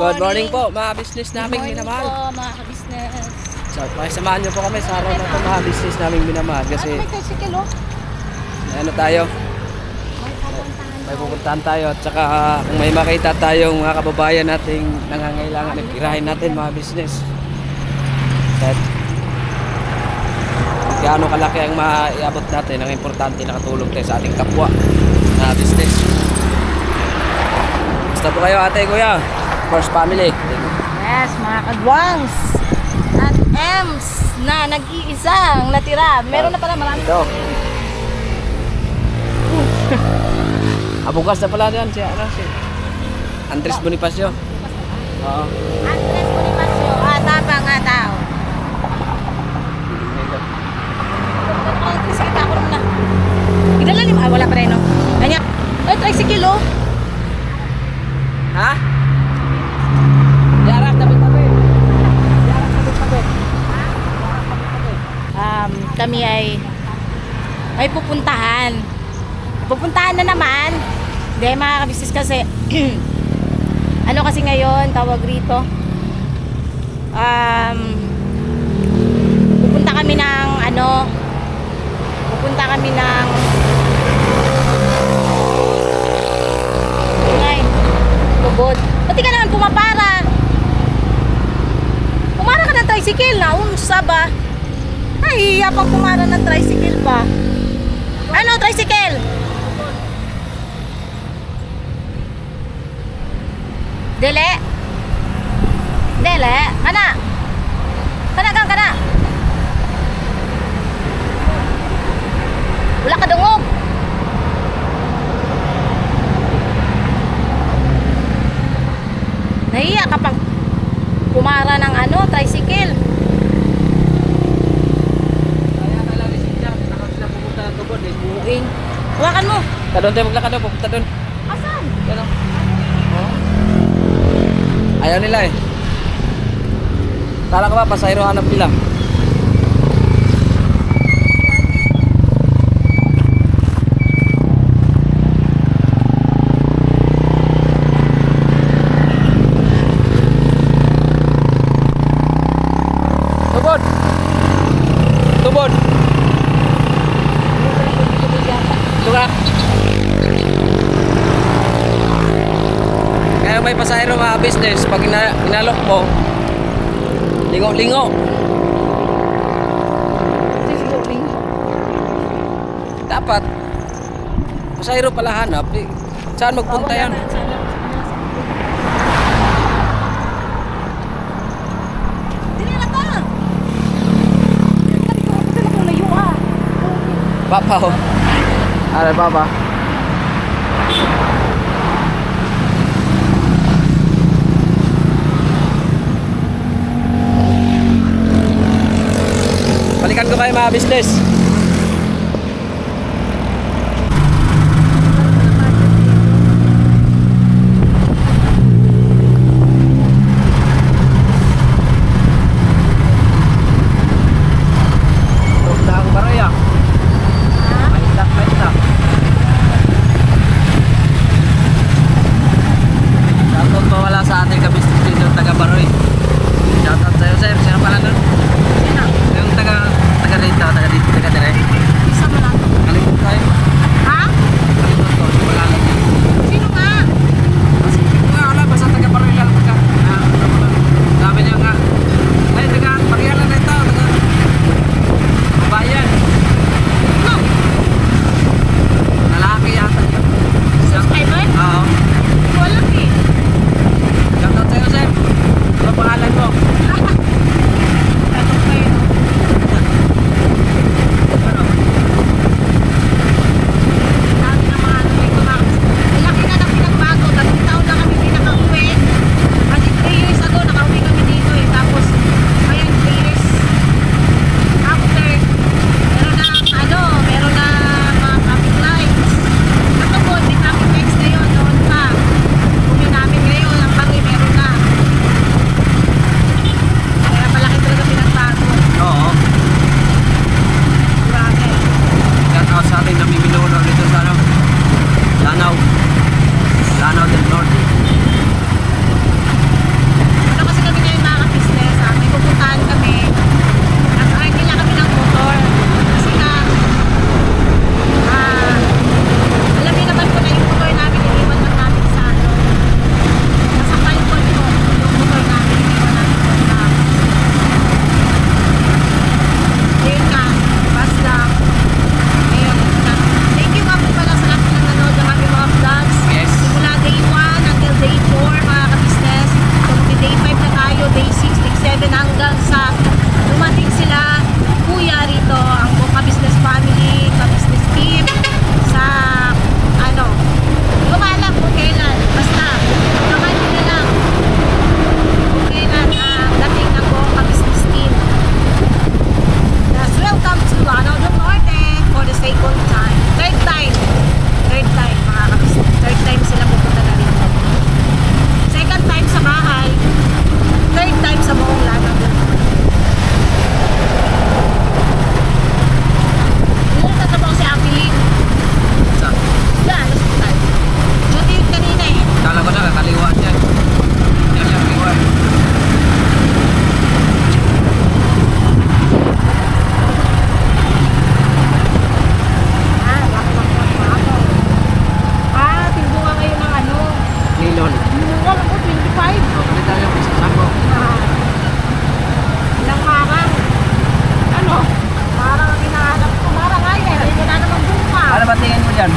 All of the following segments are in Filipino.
Good morning po mga business namin minamahal. Good morning po mga ka-business. So, pakisamahan nyo po kami sa araw na ito mga business namin minamahal. Kasi May tricycle oh. ano tayo, May pupuntahan may pupuntahan tayo. At saka kung may makita tayong mga kababayan nating nangangailangan, ipirahin natin mga business. Kahit gaano kalaki ang maiabot natin, ang importante nakatulong tayo sa ating kapwa na business. Basta po kayo ate, kuya. First family. Yes, mga kadwangs. At Ems na nag-iisang natira. Meron na pala marami. Ito. Bukas na pala yan si Andres Bonifacio. Oo. Andres Bonifacio. Tabang nga tao. Ay, tricycle ako naman na. Idalalim. Wala pa rin no. Kanya. Ay, tricycle oh. Ha? Jarang tabi-tabi. Jarang tabi-tabi. Kami ay may pupuntahan. Pupuntahan na naman. Hindi mga kabisnes kasi ano kasi ngayon tawag rito. Pupunta kami ng pupunta kami ng Bugod. Pati ka naman pumapara. Pumara ka ng tricycle na unsa ba? Ay, pang pumara ng tricycle pa. Ano, tricycle? Dele? Dele? Kana? Kana kang kana? Wala ka dungog. Nahiya kapag pumara ng tricycle. Hawakan mo. Doon tayo maglakad doon, pupunta doon. Asan? Yan o. Ayaw nila eh. Kala ko ba, pasahero hanap nila. Tubod! Tubod! Tuga! Kaya may pasahero mga business, pag inalok mo, lingo-lingo. Dapat, pasahero pala hanap. Saan magpunta yan? Papa ho. Ada papa. Balikan ko kayo mga business. Sa ating kabisnes dito, taga Baroy. Shoutout sa'yo, sir. Sino pala nun? Yung taga rito, taga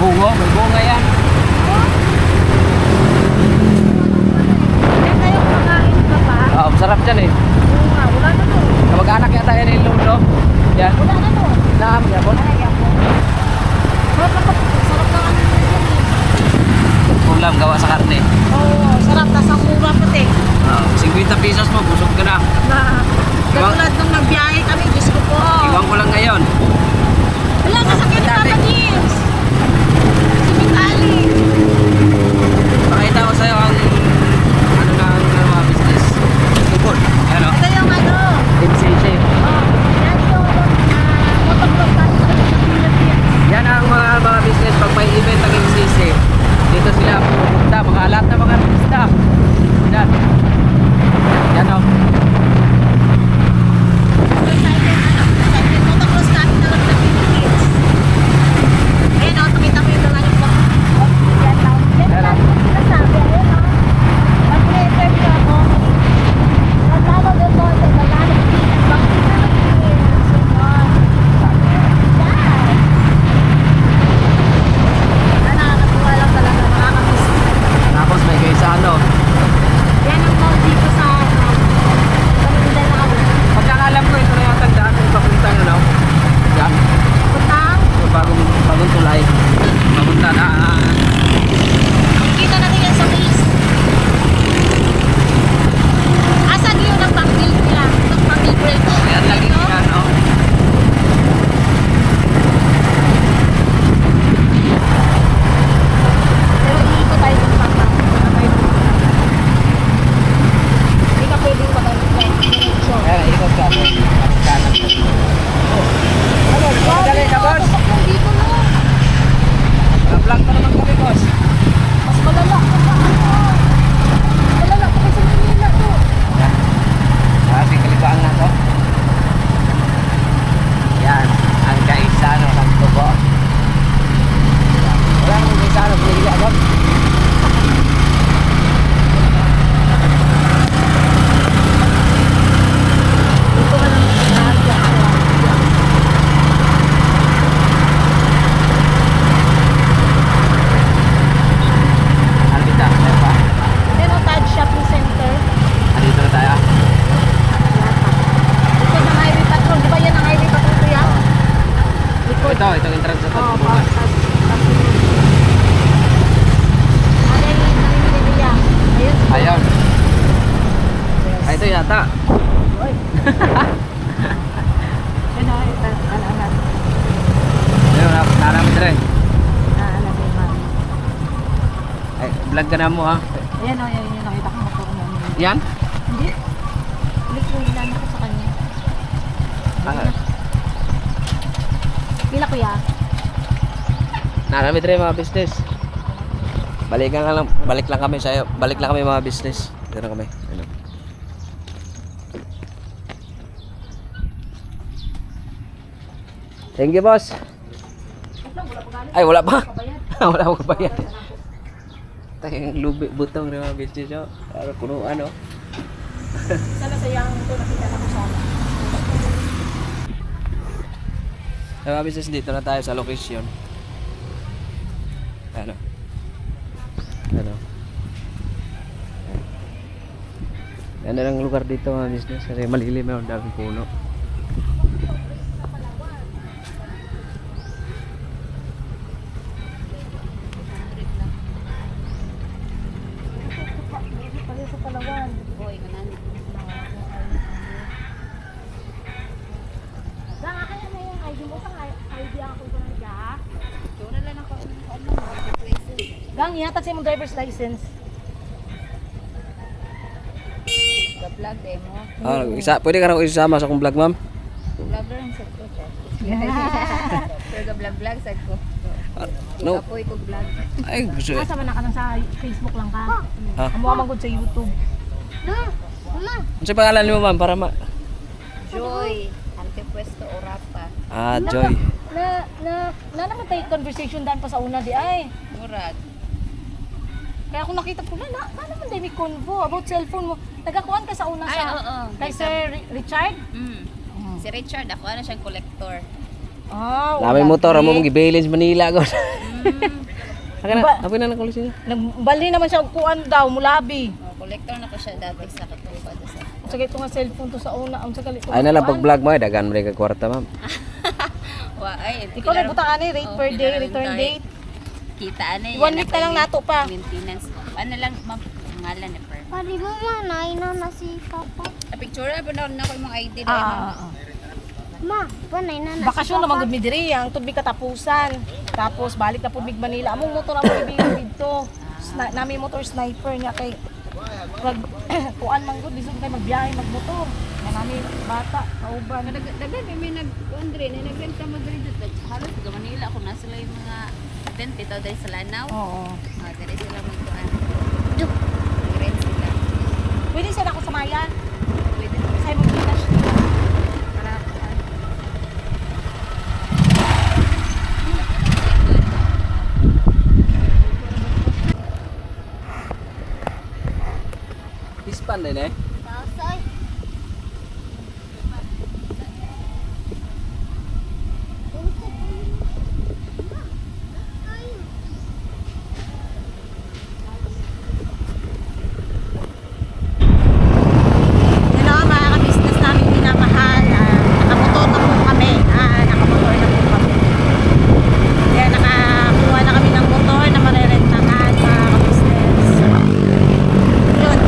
bungo, may bunga yan. Kaya kayo kumakain ka pa? Oo, masarap dyan eh. Oo nga, wala na to. Kamag-anak yata yan yung lulo. Yan. Wala na to. Naam, yapon. Ay, ako. Sarap na to. Sarap na ano na yan eh. Ulam, gawa sa karne. Oo, sarap. Tas ang mura pati. 50 pesos mo, busog ka na. Katulad nung nagbiyahe kami, Diyos ko po. Iwan ko lang ngayon. Wala, nasakyan ni Papa James. Si Mikali. Pakita ko sa'yo ang ano na ang mga business. Tungkol. Ano? Ito yung ano. MCC. Oh, yan yung motovlog natin sa Philippines. Yan ang mga business pag may event ng MCC. Dito sila pupunta, mga lahat na mga artista. Yan. Yan o. Excited motocross natin na lang sa Philippines. Ayun o, pakita mo yung mga yung vlog. Yan lang. Yan lang. Sinasabi, ayun o. Mag-interview ako. Nagtawag ako sa Tagalog. Bakit Philippines? Yan. Nakakatuwa lang talaga. Nakakamiss. Tapos may kayo sa ano. Yan ang mall dito sa Mindanao. Pagkakalam ko ito na yung tandaan ng papunta ano. Yan. Putang. Yung bagong tulay. Papunta na. Kita natin yan sa base. Asan yun ang pang-build niya? Ang pang-build break. Yan lagi Ito? yan o. Pero iikot tayo sa pang Hindi ka pwedeng mag-ano. So, Ayan, ikot ka. Kanan. Madali ka, boss. dito no. Vlog pa naman kami, boss. Mas malala ka sa ano. Malala ka sa Manila to. Kasi kalibaan na to. Yan. Ang kaisano ng tubo. Wala namang kaisano. Pinigil ako. Dito ka lang nagkakasya. Alita, tayo pa. Pero Taj Shopping Center. Andito na tayo. Ito ng highway patrol. Di ba yan ang highway patrol ko yan? Itong entrance sa Oo, tubo. ano yung nanginiliya? Ayun. Ayun. Ay, ito yata. Ano, ito. Ano. Ayun, naramit rin. Ano, ma'am. Ay, vlog ka na mo ha. Ayan o, yan yung nakita ko motor niya. Yan? Hindi. Ulit yung ilan ako sa kanya. Ah, Pila kuya? naramit rin mga business. Balik lang kami sa'yo. Balik lang kami mga business. Dito kami. Ano? Thank you, boss. Ay, wala pa. Wala pa bayad. Tayong lubi, butong rin mga business. Oh. Para punuan, oh. Sana sayang ito nakita na ko sana. Mga business, dito na tayo sa location. Ano? Ano? Ano lang lugar dito mga business kasi malilim yung daming puno. Pali sa Palawan. Boy, kanan. Gang, akin na yung ID mo sa ID ako ko na ga. Doon na lang ako ano, Gang, yata sa imong driver's license. Vlog demo. Pwede ka na isama sa akong vlog, ma'am? Vlogger ang sad ko. Pero vlog sad ko. No. Apoy ko vlog. Ay, gusto. Asa man na ka lang sa Facebook lang ka. Ha? Amo man gud sa YouTube. Ano sa pangalan mo, ma'am? Para Joy. Antepwesto Orapa. Ah, Joy. Na naman tayo conversation daan pa sa una di ay. Murad. Kaya kung nakita ko na naman tayo may convo about cellphone mo. Nagakuan ka sa una Ay, sa oo. kay Sir Richard. Si Richard, ako ano siyang collector. Ah, Lamay motor, mo mong i-balance Manila ko. Akin Ba- na, apin na nakulis niya. Nagbali naman siya og kuan daw, mulabi. Collector na ko siya dati sa katupad sa. Sa ito nga cellphone to sa una, ang sa galit. Ay na lang pag-vlog mo, dagan mo rin kag kwarta, ma'am. Wa ay. Ikaw na buta ani rate per day, return date. Kita ano 1 week na lang nato pa. Maintenance. Ano lang ma'am ngalan ni per. Pari mo man, ay na na si Papa. Picture na na ko yung ID na Ah. Ma, panay na na Bakasyon naman gud mi diri, ang tubig katapusan. Tapos balik na pud mig Manila. Among motor amo ibigay dito. Nami motor sniper niya kay pag kuan man gud bisog kay magbiyahe magmotor. Na nami bata, kauban. Dagan may nag-undre na nagrenta mo diri dito. Halos sa Manila kung nasa lang yung mga event dito dahil sa Lanao. Oo. Ah, dali sila magkuhan. Rent sila. Pwede siya ako samayan. Pwede. Say mo flash dito. Para kuan. Ispan din eh. Tasay. Hello mga ka-business namin minamahal. Nakamotor na po kami. Nakamotor na po kami. Kaya nakakuha na kami ng motor na marerentahan mga ka-business. Yun.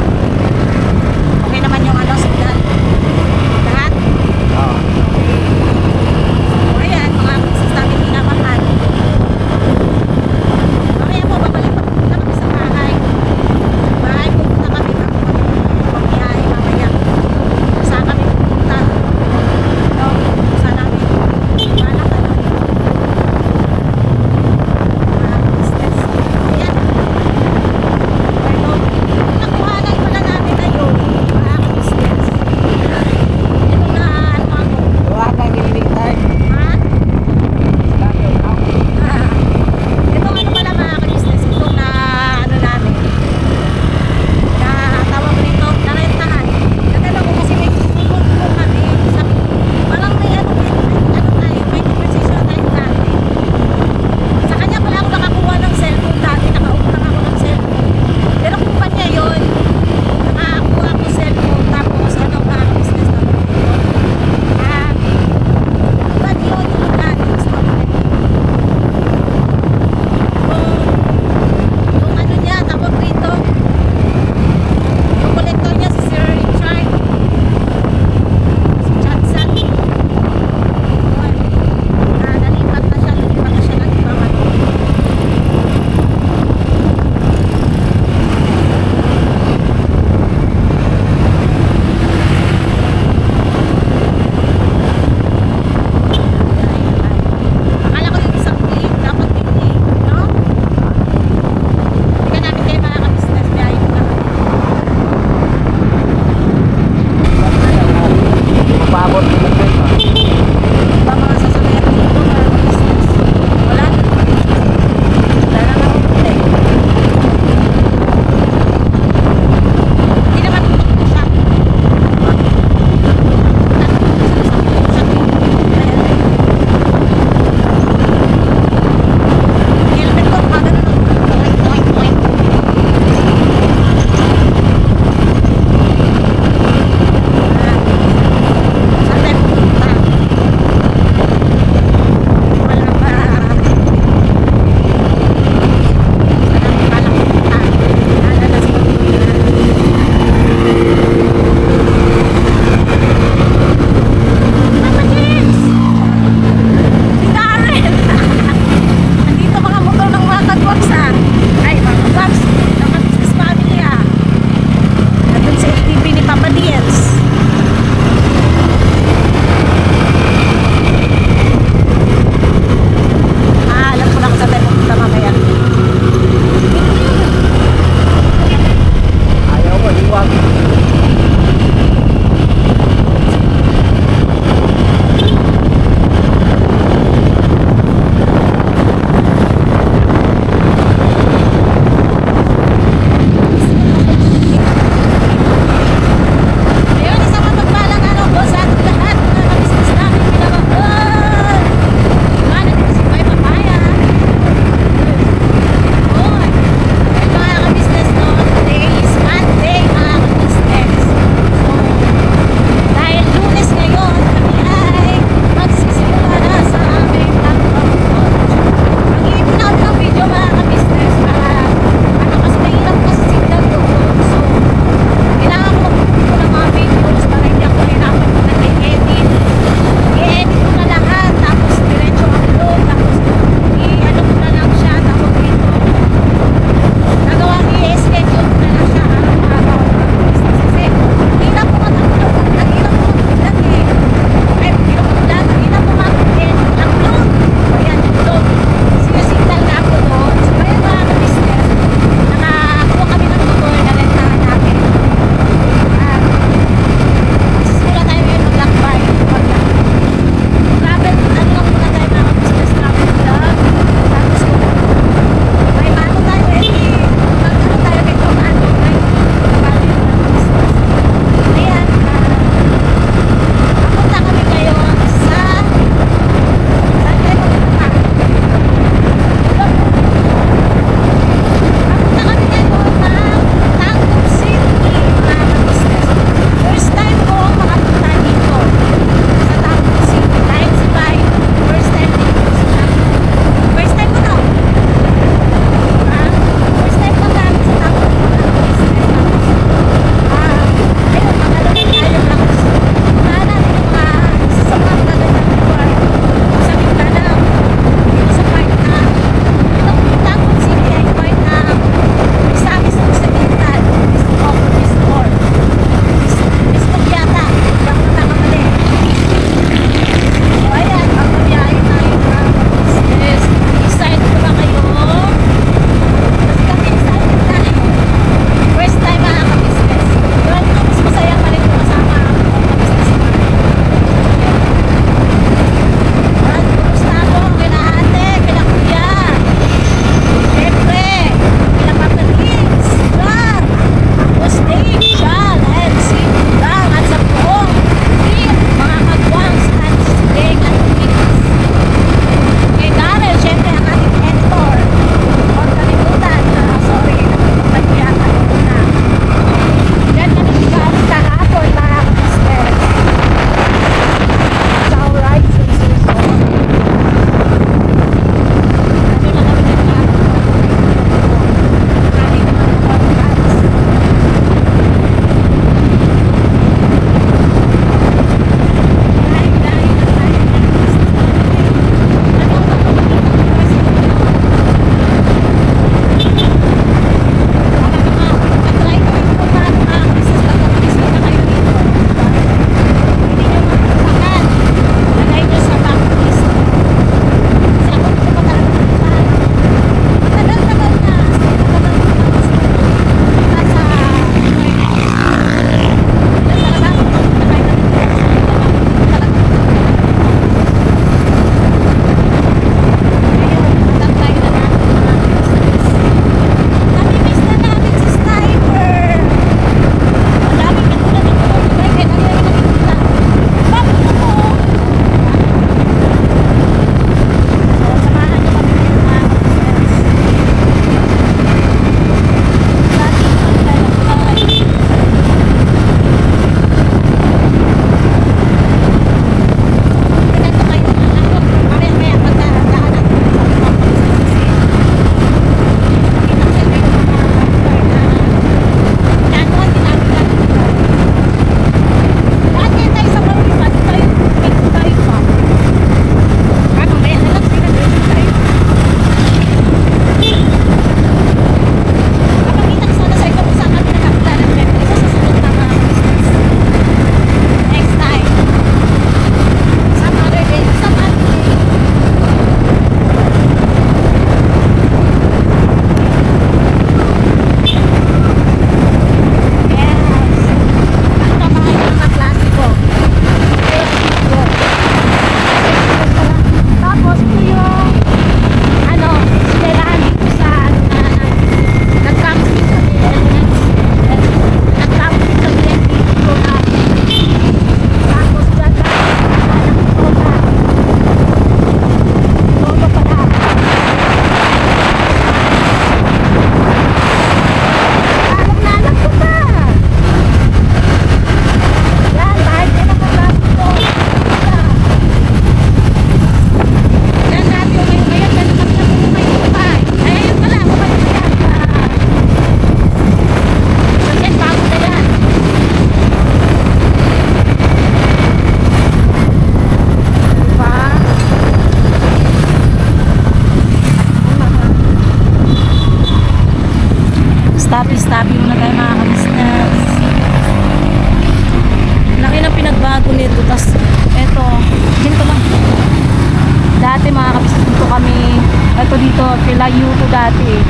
Ito dito, kila Yuto dati.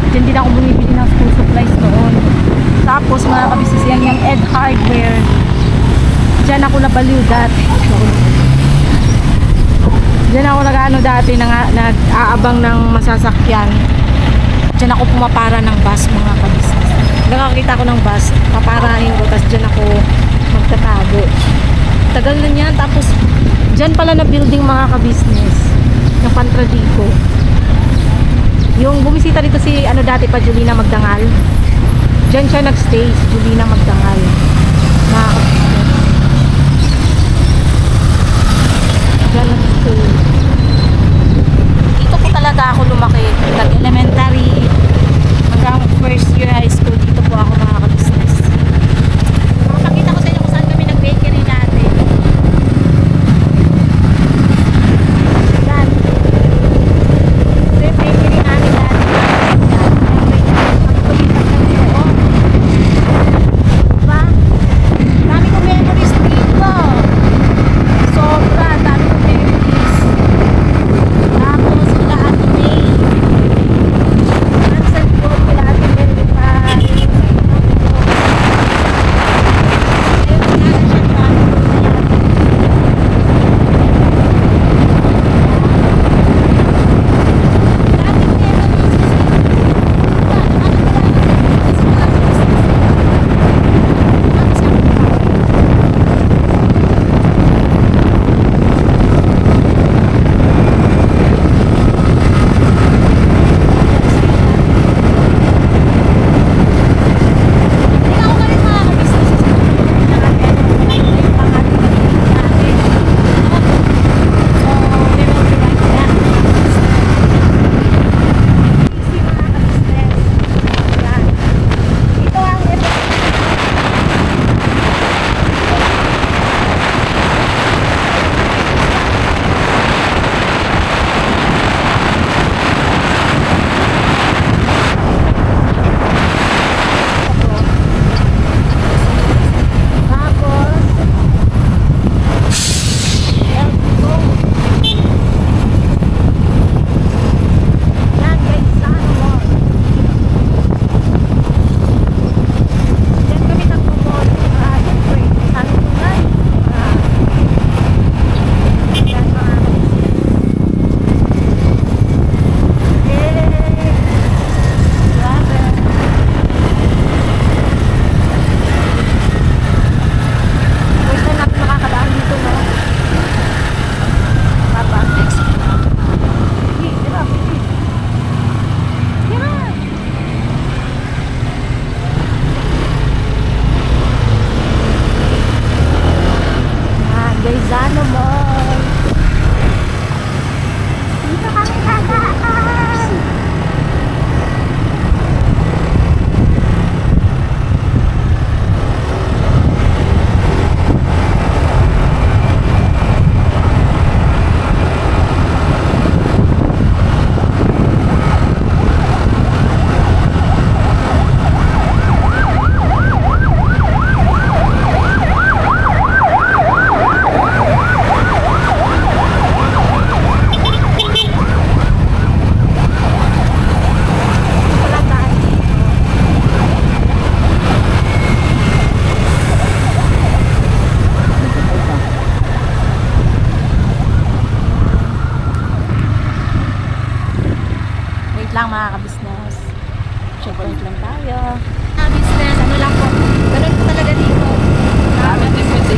Diyan din ako bumibili ng school supplies noon. Tapos mga kabisnes yan yung Ed Hardware. Diyan ako nabaliw dati. Diyan ako nag-ano dati, nag-aabang ng masasakyan. Diyan ako pumapara ng bus mga kabisnes. Nakakita ko ng bus, paparahin ko, tapos diyan ako magtatago. Tagal na niyan, tapos diyan pala na building mga kabisnes. Yung Pantradico. Yung bumisita dito si ano dati pa Julina Magdangal. Diyan siya nagstay, si Julina Magdangal. Mga kabisnes. Diyan nagstay. Dito po talaga ako lumaki. Nag-elementary hanggang first year high school. Dito po ako mga kabisnes. Makakita ko sa inyo kung saan kami nag-bakery dati. Yan. Ito yung bakery namin dati. Diba? Dami kong memories dito. Sobra, dami kong memories. Tapos, sila Ate May. Nansan ko, sila Ate May pa. Ayun, wala na siya pa. Gaisano Mall. Dito kami dadaan. Wait lang mga kabisnes. Checkpoint lang tayo. Kabisnes, ano lang po. Ganun po talaga dito.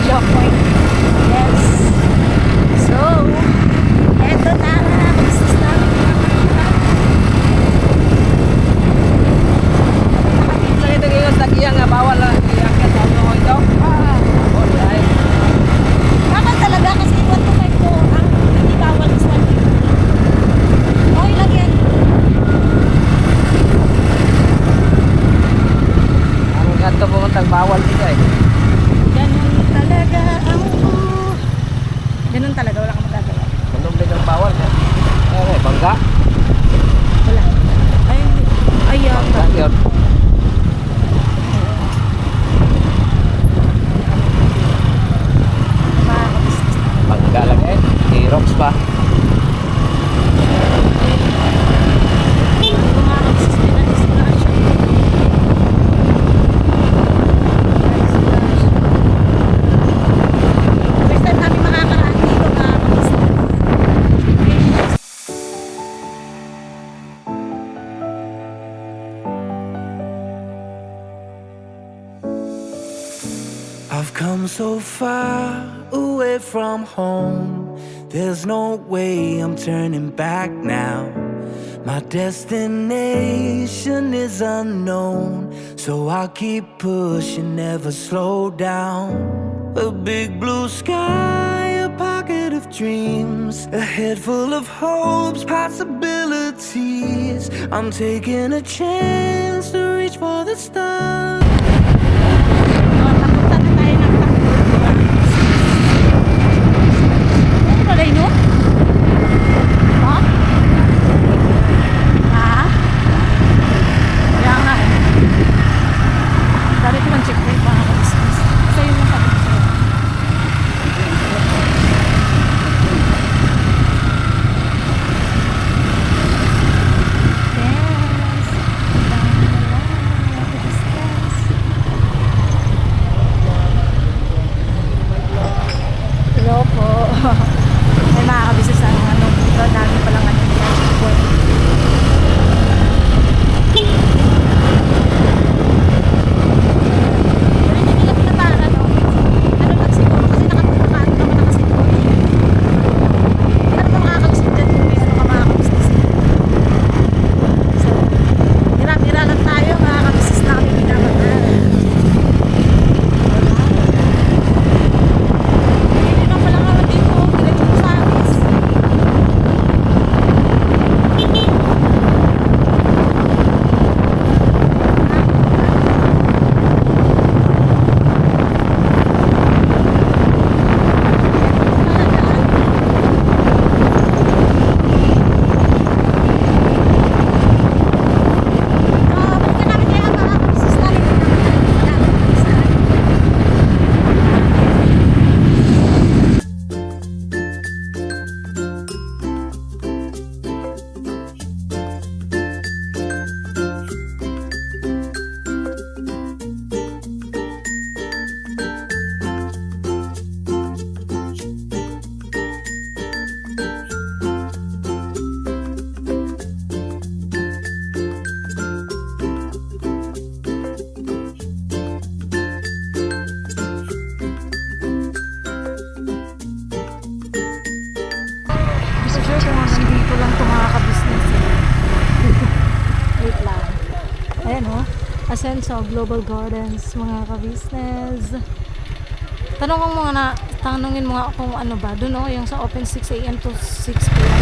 Checkpoint. Yes. So, eto na mga kabisnes namin. Sa ito ngayon, tagiyan nga, bawal lang. Iyak ka sa ulo ito. Alright. Bakit talaga kasi 125 po ang hindi bawal sa 150. Okay lang yan. Ang ganito pumuntang bawal dito eh. Ganun talaga ang ganun talaga, wala kang magagawa. Manong bilang bawal. Eh, bangga. Wala. Ay, hindi. Ay, Bangga yun. mga kabisnes. Bangga lang eh. K-Rocks pa. so far away from home. There's no way I'm turning back now. My destination is unknown, so I'll keep pushing, never slow down. A big blue sky, a pocket of dreams, a head full of hopes, possibilities. I'm taking a chance to reach for the stars. Papunta na tayo ng ano pala yun? Ha? Ha? Kaya nga eh. Dali ko man checkpoint mga ka-business. Kasi yun yung sabi ko sa'yo. Hello po. May mga kabisa sa ano dito. Dami palang ano nila. Checkpoint. Pero hindi nila pinataran, no? Ano lang siguro kasi nakaano naman nakasiguro. Hindi naman makakabis dyan kung may ano ka mga kabisnes. So, hira-hira lang tayo mga kabisnes na kami pinamataan. Hindi na pala naman dito. Diretso sa amis. Balikan namin kaya mga kabisnes namin. Gusto sure kung hanggang dito lang ito mga ka-business. Wait lang. Ayan o. Asenso Global Gardens mga ka-business. Tanungin mo nga kung ano ba. Doon o, yung sa open 6 a.m. to 6 p.m.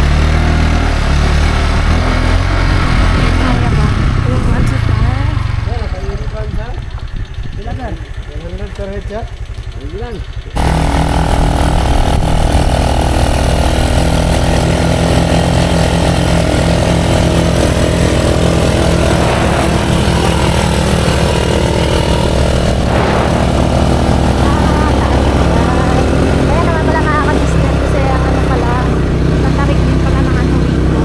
Kaya ba? Yung 1 to 5. Kaya naman pala makaka-discount kasi ang ano pala, natarik din pala ng ano rito.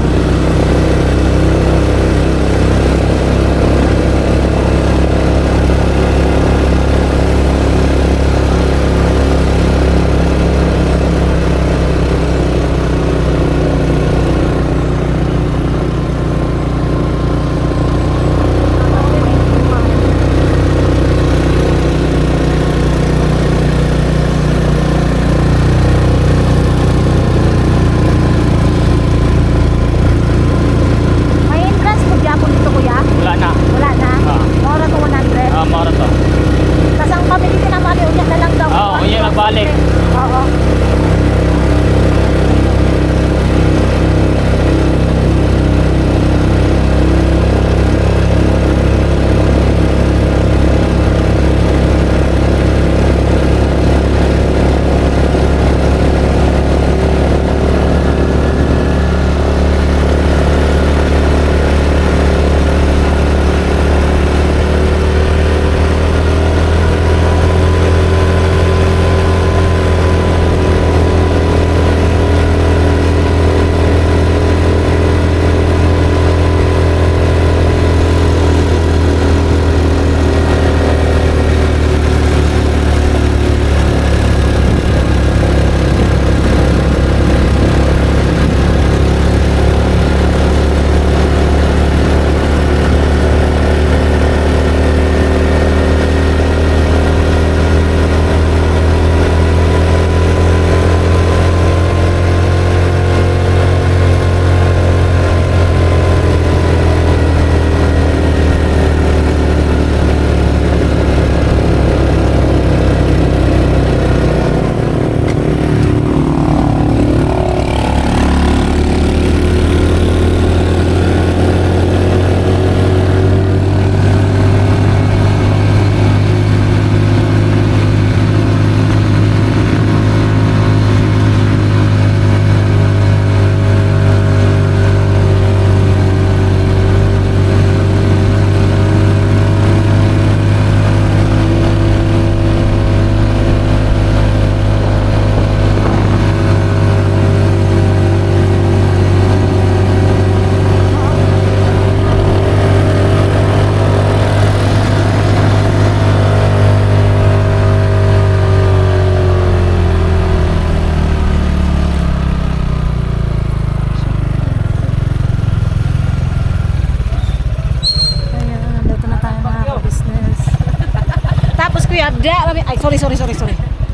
kuya, diya kami, ay sorry.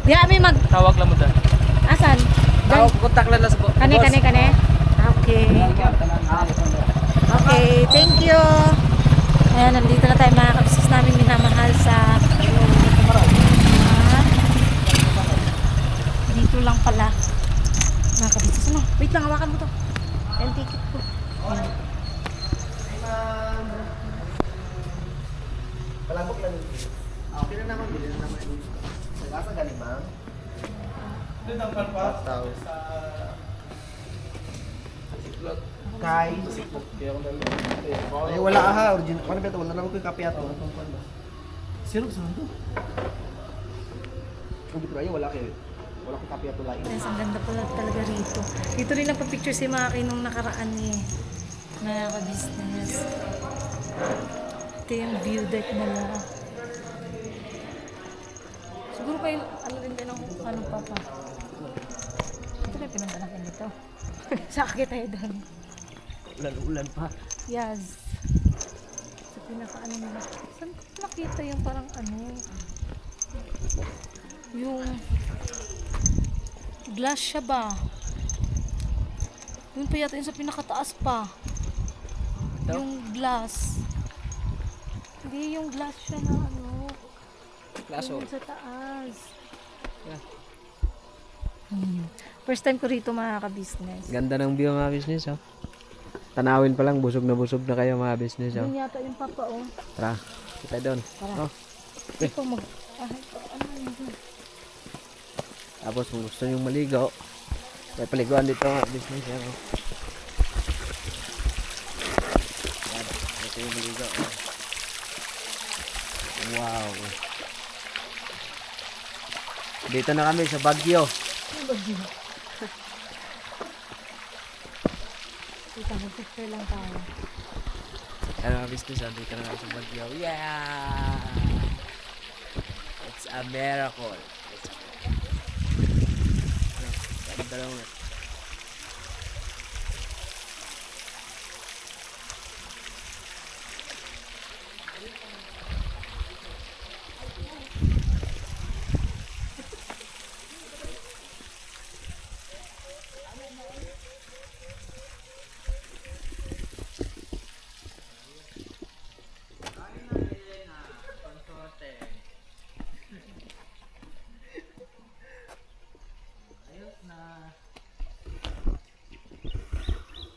Diya kami Tawag lang mo doon. asan? Tawag, kontak lang sa boss. Kane. Okay. Okay, thank you. Ayan, nandito na tayo mga kabisnes namin minamahal sa dito lang pala. Mga kabisnes, ano? Wait lang, hawakan mo to. Yung ticket ko. Ayan. Palabok lang yung ticket. Okay na naman, bilhin na naman. Nagasa galing, ma'am? Doon ang palpas. Kay. Ay, wala aha. Original. Ano ba ito? Wala naman ko yung kape ato. Sino sa ito? Kung dito kayo, wala kayo. Wala ko kape ato lain. Guys, ang ganda pala talaga rito. Dito rin nagpa-picture si Maki nung nakaraan niya. Mga ka-business. Ito yung view deck nila. Siguro pa yung ano rin din ang ano pa. Ito na yung pinagdalakan dito. Sakit tayo doon. Ulan pa. Yes. Sa pinaka-ano nila. Saan ko nakita yung parang ano? Yung glass siya ba? Yun pa yata yung sa pinakataas pa. Yung glass. Hindi yung glass siya na ano. Klaso. Yung sa taas. Yeah. First time ko rito mga ka-business. Ganda ng view mga business, oh. Tanawin pa lang, busog na kayo mga business, oh. Yun yata yung papa oh. Tara, kita doon. Tara. Oh. Ito mag... ano yun? Tapos kung gusto nyo maligo, may paliguan dito mga business, yan, oh. Yan, ito yung maligo, oh. Wow. Dito na kami sa Baguio. Ano ba yun? Ito, mag-picture lang tayo. Ano mga business, oh. Dito na kami sa Baguio. Yeah! It's a miracle. Ganda naman.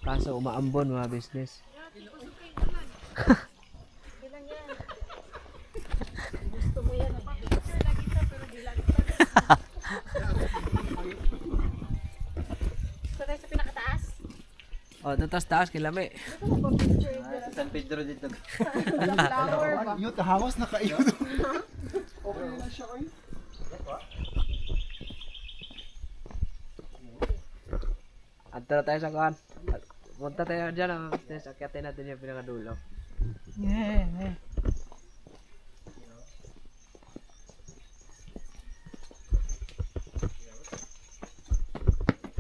Kaso umaambon mga business. Gusto mo yan. Sa tayo sa pinakataas? Oh, tatas kilami. San Pedro dito. Flower ba? Yun, hawas na kayo. Okay na siya kayo. Antara tayo sa kuhan. Punta tayo dyan ang business. Akyatin natin yung pinakadulo. Yeah.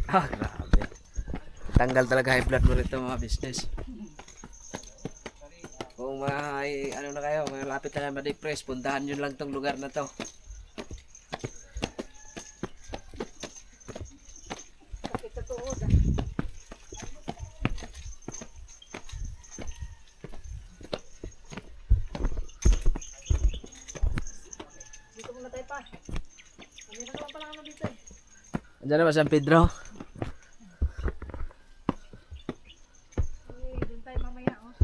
Ah, grabe. Tanggal talaga high blood mo rito mga business. Kung may ano na kayo, may lapit na ma-depress, puntahan nyo lang tong lugar na to. Dito muna tayo pa. Ano na naman pala ano dito eh. Andiyan na ba San Pedro? Okay, doon tayo mamaya oh.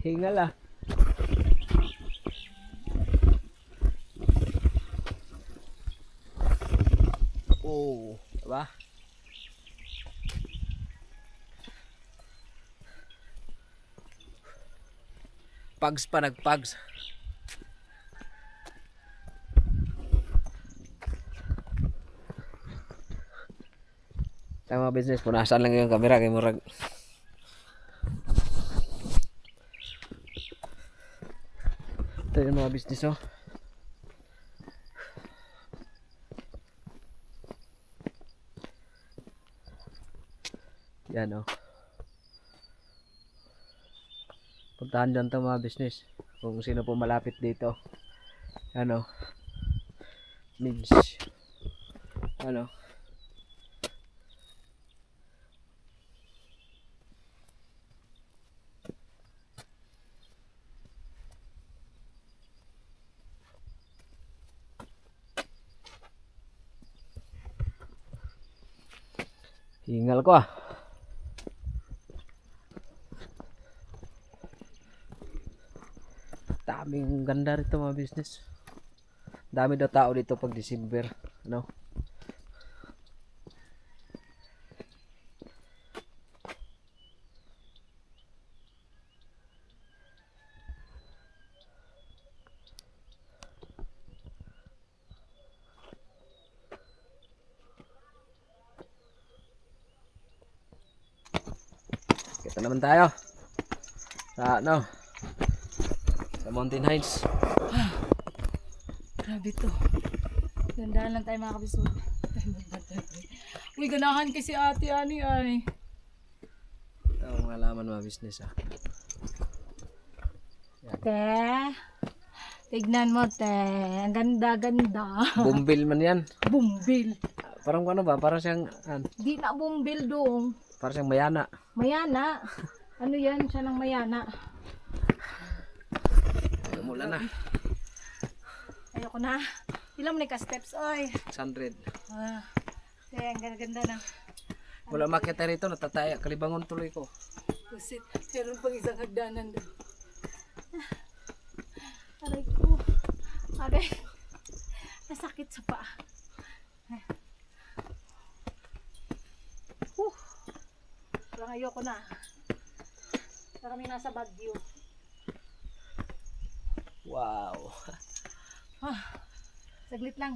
Hingal ah. Oh, diba? Pags pa, nagpags. Sa mga business, punasan lang yung camera kay murag. Ito yung mga business, oh. Yan, oh. Puntahan dyan to mga business. Kung sino po malapit dito. Ano? Means. Ano? Hingal ko ah. Daming ganda rito mga business. Dami daw tao dito pag December. Ano? Kita naman tayo sa ano, sa Mountain Heights. Grabe to. Gandaan lang tayo mga kabisod. Uy, ganahan kasi ate ani ay. Ito ang halaman mga business ah. Te, tignan mo te. Ang ganda-ganda. Bumbil man yan. Bumbil. Parang ano ba? Parang siyang Di na bumbil dong. parang siyang mayana. Mayana. Ano yan? Siya ng mayana. Mula na. Ayoko na. Ilang mo na ka-steps, oy. 600. Ah, kaya ang ganda na. Wala makita rito, natataya. Kalibangon tuloy ko. Pusit. Meron pang isang hagdanan doon. Aray ko. Aray. Nasakit sa paa. Parang ayoko na. Parang kami nasa Baguio. Wow. Saglit lang.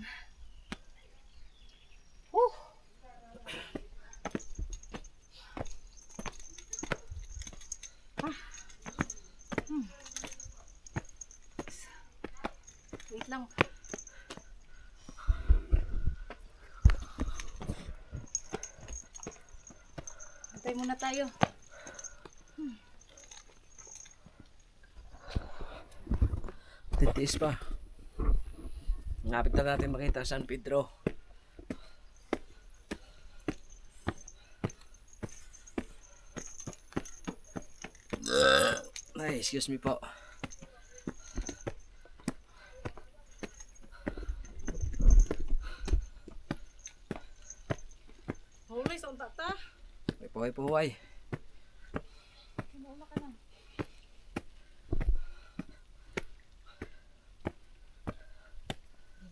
Wait lang. Antay muna tayo. Titiis pa. Ngapit na natin makita San Pedro. Ay, excuse me po. Hulay sa untata. May puhay. Mauna ka na.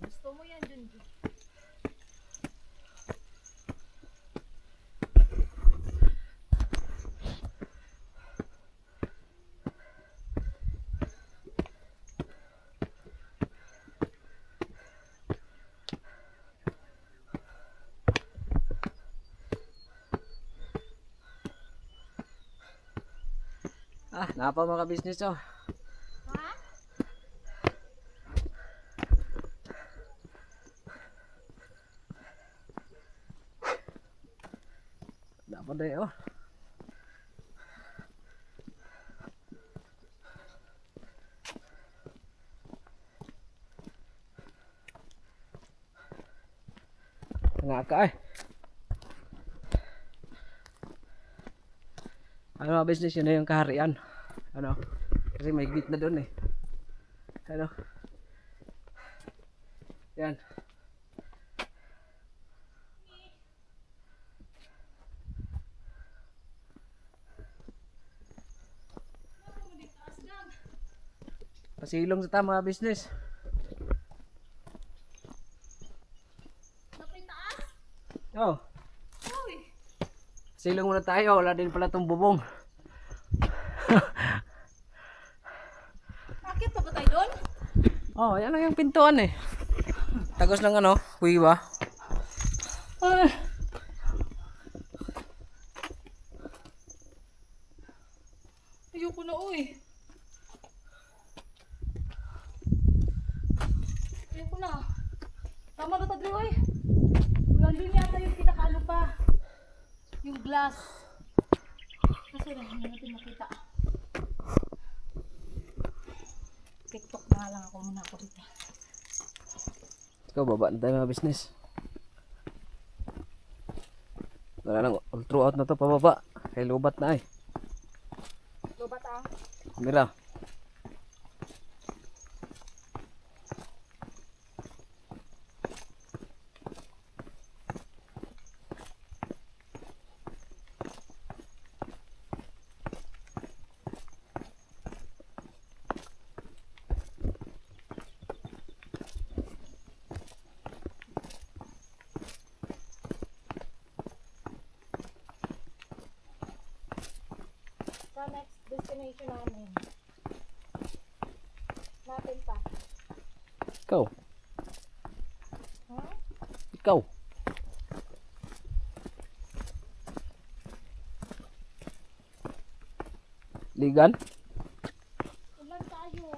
Gusto mo yan dun. Ah, napa mga business oh. Dapat deh oh. Ngaka eh. Ano mga business yun na yung kaharian. Ano? Kasi may gate na doon eh. Ano? Yan. Pasilong sa tama business. Oh. Silong muna tayo, wala din pala itong bubong. Akit pa ba tayo doon? Oh, yan lang yung pintuan eh. Tagos ng ano, kuiwa. Ay. Ayoko na uy. Ayoko na. Tama na tadlo uy. Nandun yata yung pinakaano pa. Yung glass. Kasi lang, hindi natin makita. TikTok na lang ako muna ako dito. Ikaw, baba na tayo mga business. Wala lang, all throughout na to, pababa. Kay lubat na eh. Lubat ah. Mira. Sa next destination namin. Natin pa. Ikaw. Huh? Ikaw. Ligan? Ulan tayo.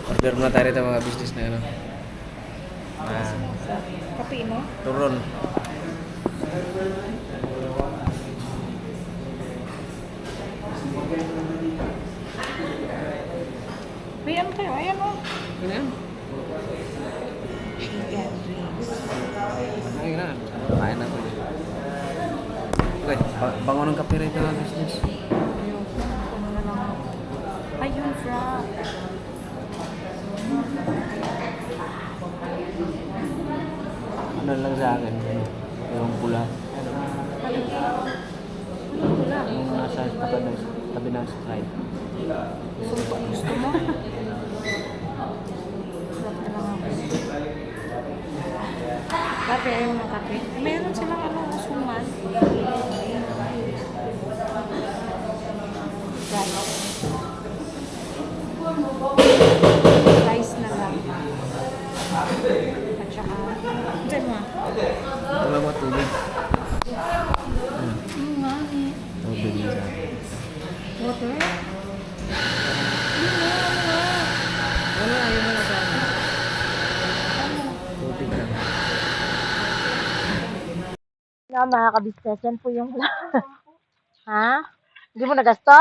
Order muna tayo rito mga business na ano. Kape mo? Turon. May ano tayo? Ayan o. Ano yan? Chicken wings. Ay, na. Kain na ko. Okay, bango ng kape rito mga business. Ayun, fra. Ano lang sa akin? Yung pula. Yung nasa tabi ng slide. Gusto mo? Kape, ayaw mo ng kape? Meron silang ano, usuman. Rice na lang. At saka, dyan mo. Wala mo tubig. Nga eh. Tubig na sa akin. Water? Ano ayaw mo na sa akin? Tubig lang. Na mga kabisnes, yan po yung... Ha? Hindi mo nagasto?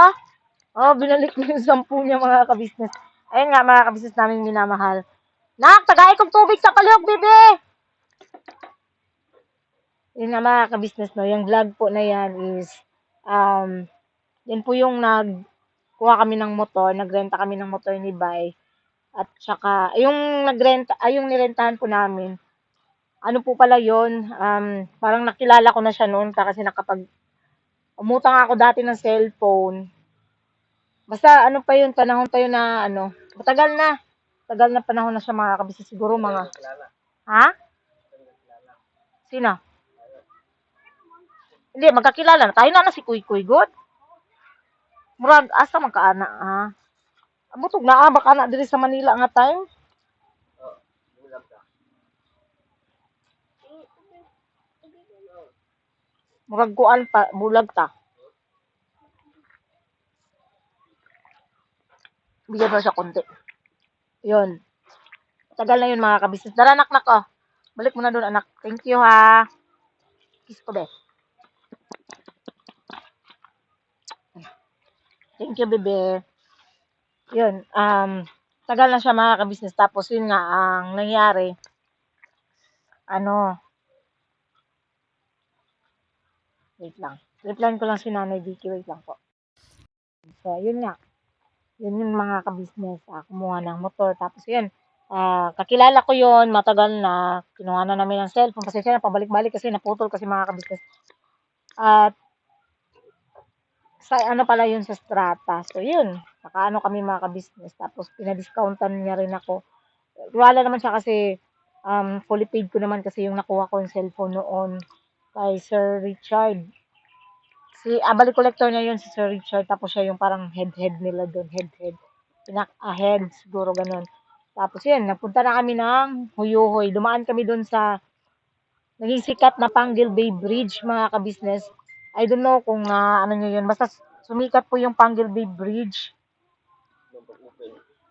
Oh, binalik mo yung 10 niya mga kabisnes. Ayun nga mga kabisnes namin minamahal. Nak, tagay kong tubig sa kalihok, bebe! Yun nga mga kabisnes, no? Yung vlog po na yan is, yan po yung nagkuha kami ng motor, nagrenta kami ng motor ni Bay. At saka, yung yung nirentahan po namin, ano po pala yun, parang nakilala ko na siya noon kasi umutang ako dati ng cellphone. Basta ano pa yun, panahon pa yun na ano, matagal na. Tagal na panahon na siya mga kabisnes, siguro mga... Ha? Sino? Hindi, magkakilala na. Tayo na si Kuy Kuy God. Murag, asa magkaana, ha? Butog na, baka na diri sa Manila nga time. Murag kuan pa, bulag ta. Bigyan mo siya konti. Yun. Tagal na yun mga kabisnes. Dara anak oh. Balik mo na doon anak. Thank you ha. Kiss ko be. Thank you bebe. Yun. Tagal na siya mga kabisnes. Tapos yun nga ang nangyari. Wait lang. Reply ko lang si Nanay Vicky. Wait lang po. So, yun nga. Yun yung mga kabisnes. Kumuha ng motor. Tapos yun. Kakilala ko yun. Matagal na. Kinuha na namin ng cellphone. Kasi siya pabalik-balik kasi naputol kasi mga kabisnes. At sa ano pala yun sa Strata. So yun. Nakaano kami mga kabisnes. Tapos pinadiscountan niya rin ako. Wala naman siya kasi fully paid ko naman kasi yung nakuha ko yung cellphone noon kay Sir Richard. Si Abali Collector niya yun, si Sir Richard. Tapos siya yung parang head nila doon. Head. Head, siguro ganun. Tapos yun, napunta na kami ng Huyuhoy. Dumaan kami doon sa naging sikat na Panggil Bay Bridge, mga ka-business. I don't know kung ano nyo yun. Basta sumikat po yung Panggil Bay Bridge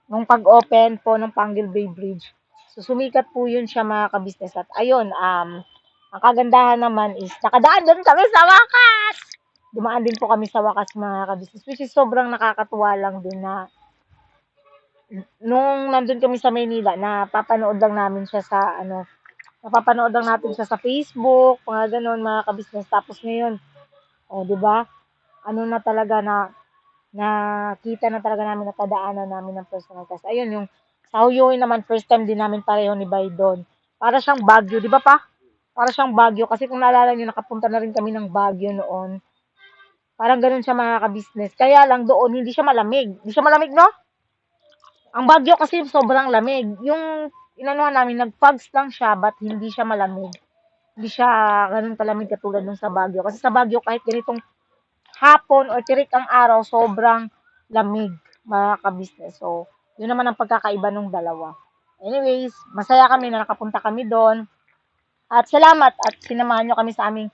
nung pag-open po ng Panggil Bay Bridge. So, sumikat po yun siya, mga ka-business. At ayun, ang kagandahan naman is nakadaan doon kami sa wakas! Dumaan din po kami sa wakas, mga ka-business. Which is sobrang nakakatuwa lang din na nung nandun kami sa Maynila, napapanood lang namin siya sa napapanood lang natin siya sa Facebook, mga ganun, mga ka-business. Tapos ngayon, di ba? Ano na talaga nakita na talaga namin, natadaanan namin ng personal test. Ayun, yung sa Huyuin naman, first time din namin pareho ni Baydon. Para siyang Baguio, di ba pa? Para siyang Baguio. Kasi kung naalala nyo, nakapunta na rin kami ng Baguio noon. Parang ganun siya, mga ka-business. Kaya lang doon, hindi siya malamig. Hindi siya malamig, no? Ang Baguio kasi sobrang lamig. Yung inanuhan namin, nag-fogs lang siya, but hindi siya malamig. Hindi siya ganun kalamig katulad nung sa Baguio. Kasi sa Baguio, kahit ganitong hapon or tirik ang araw, sobrang lamig, mga ka-business. So, yun naman ang pagkakaiba ng dalawa. Anyways, masaya kami na nakapunta kami doon. At salamat at sinamahan nyo kami sa aming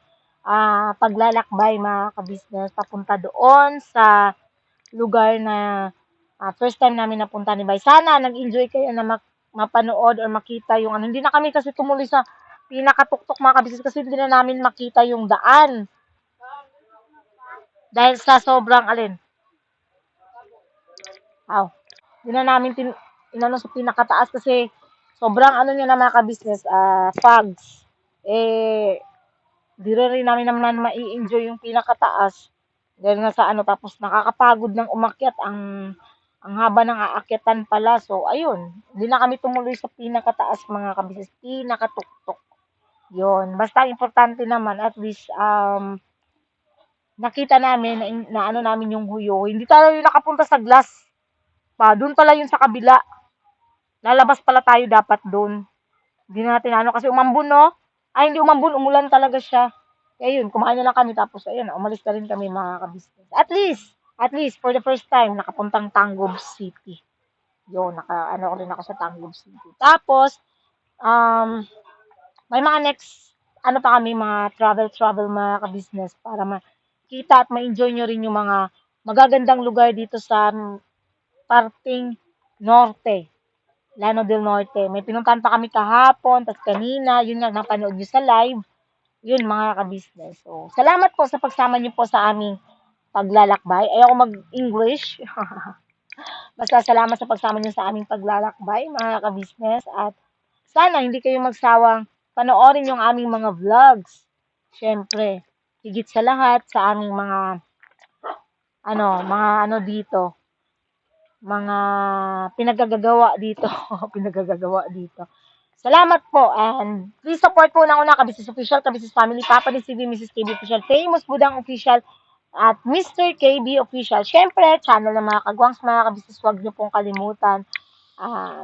paglalakbay, mga ka-business. Papunta doon sa lugar na first time namin napunta ni Bay. Sana nag-enjoy kayo na mapanood or makita yung ano. Hindi na kami kasi tumuloy sa pinakatuktok, mga ka-business, kasi hindi na namin makita yung daan. Dahil sa sobrang hindi na namin inano sa pinakataas kasi sobrang ano niya na, mga ka-business, fogs. Di rin namin naman mai-enjoy yung pinakataas. Dahil nga sa tapos nakakapagod ng umakyat, ang haba ng aakyatan pala. So, ayun, hindi na kami tumuloy sa pinakataas, mga ka-business, pinakatuktok. Yun, basta importante naman, at least, nakita namin na ano namin yung Huyuhoy. Hindi tayo nakapunta sa glass pa. Doon pala yun sa kabila. Lalabas pala tayo dapat doon. Hindi natin kasi umambon, no? Ay, hindi umambon. Umulan talaga siya. Kaya yun, kumain na lang kami. Tapos, ayun, umalis na rin kami, mga ka-business. At least, for the first time, nakapuntang Tangub City. Yun, rin ako sa Tangub City. Tapos, may mga next, pa kami, mga travel, mga ka-business, para makita at ma-enjoy nyo rin yung mga magagandang lugar dito sa parting Norte, Llano del Norte. May pinuntahan pa kami kahapon, tapos kanina, yun nga, napanood nyo sa live, yun, mga ka-business. So, salamat po sa pagsama nyo po sa aming paglalakbay. Ayoko mag-English. Basta salamat sa pagsama nyo sa aming paglalakbay, mga ka-business. At sana hindi kayo magsawang panoorin yung aming mga vlogs. Siyempre, higit sa lahat sa aming mga dito, mga pinagagagawa dito. Salamat po, and please support po ng una Ka-Business Official, Ka-Business Family, Papa ni CV, Mrs. KB Official, Famous Budang Official, at Mr. KB Official. Siyempre, channel ng mga kagwangs, mga ka-business, huwag niyo pong kalimutan.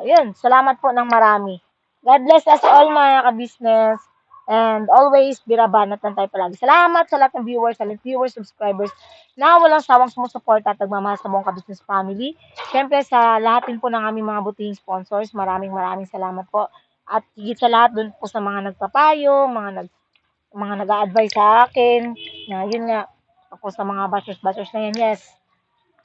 Yun, salamat po ng marami. God bless us all, mga ka-business. And always, birabanat lang tayo palagi. Salamat sa lahat ng viewers, subscribers, na walang sawang sumusuporta at nagmamahal sa buong Ka-Business Family. Siyempre, sa lahat din po ng aming mga butihing sponsors, maraming salamat po. At higit sa lahat, dun po sa mga nagpapayo, mga nag-a-advise sa akin, na yun nga, ako sa mga bashers na yan, yes.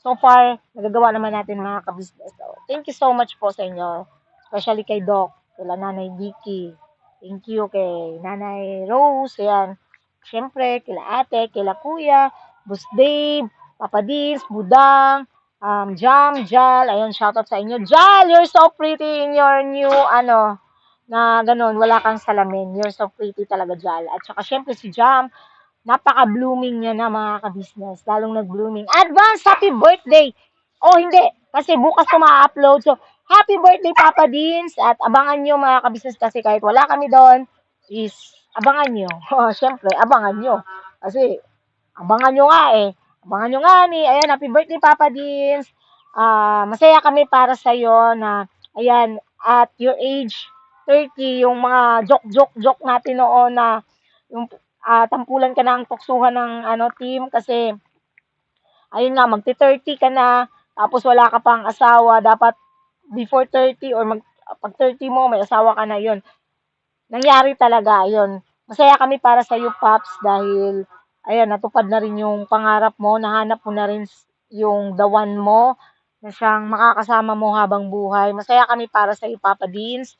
So far, nagagawa naman natin, mga ka-business. So, thank you so much po sa inyo. Especially kay Doc, kila Nanay Vicky. Thank you kay Nanay Rose. Ayan. Siyempre, kila ate, kila kuya, Boss Dave, Papa Dins, Budang, Jam, Jal. Ayun, shoutout sa inyo. Jal, you're so pretty in your new, na ganun, wala kang salamin. You're so pretty talaga, Jal. At saka, siyempre, si Jam, napaka-blooming niya na, mga ka-business. Lalong nag-blooming. Advance happy birthday! Oh, hindi. Kasi bukas ko ma-upload. So, happy birthday, Papa Dins. At abangan nyo, mga ka-business, kasi kahit wala kami doon, is abangan nyo. Siyempre, abangan nyo. Kasi, abangan nyo nga eh. Abangan nyo nga ni. Ayan, happy birthday, Papa Dins. Masaya kami para sa'yo na, ayan, at your age 30, yung mga joke natin noon na, yung tampulan ka ng tuksuhan ng team kasi ayun nga, magti-30 ka na, tapos wala ka pang asawa, dapat before 30 or pag 30 mo, may asawa ka na, yun. Nangyari talaga, yun. Masaya kami para sa iyo, Paps, dahil, ayan, natupad na rin yung pangarap mo, nahanap mo na rin yung the one mo, na siyang makakasama mo habang buhay. Masaya kami para sa iyo, Papa Deans.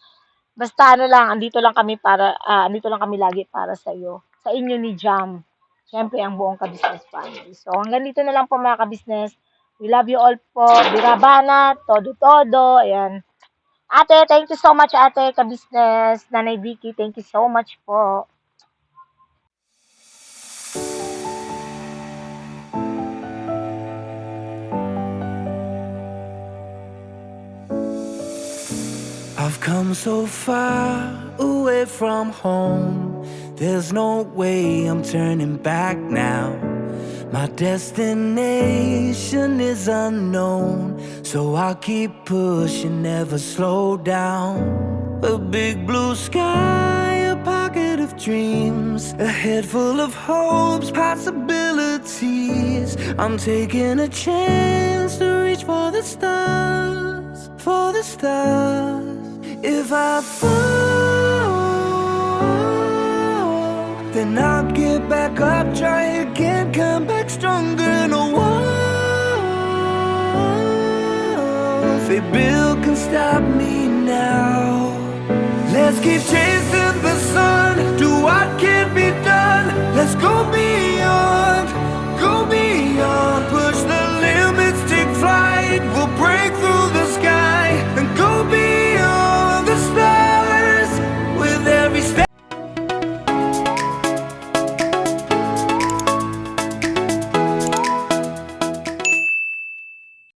Basta andito lang kami lagi para sa iyo. Sa inyo ni Jam. Siyempre, ang buong ka-business family. So, hanggang dito na lang po mga ka-business. We love you all po. Birabana, todo-todo. Ayan. Ate, thank you so much, ate, ka-business. Nanay Vicky, thank you so much po. I've come so far away from home. There's no way I'm turning back now. My destination is unknown, so I'll keep pushing, never slow down. A big blue sky, a pocket of dreams, a head full of hopes, possibilities. I'm taking a chance to reach for the stars, for the stars. If I fall, then I'll get back up, try again, come back stronger in a walls they build can stop me now. Let's keep chasing the sun, do what can be done. Let's go beyond.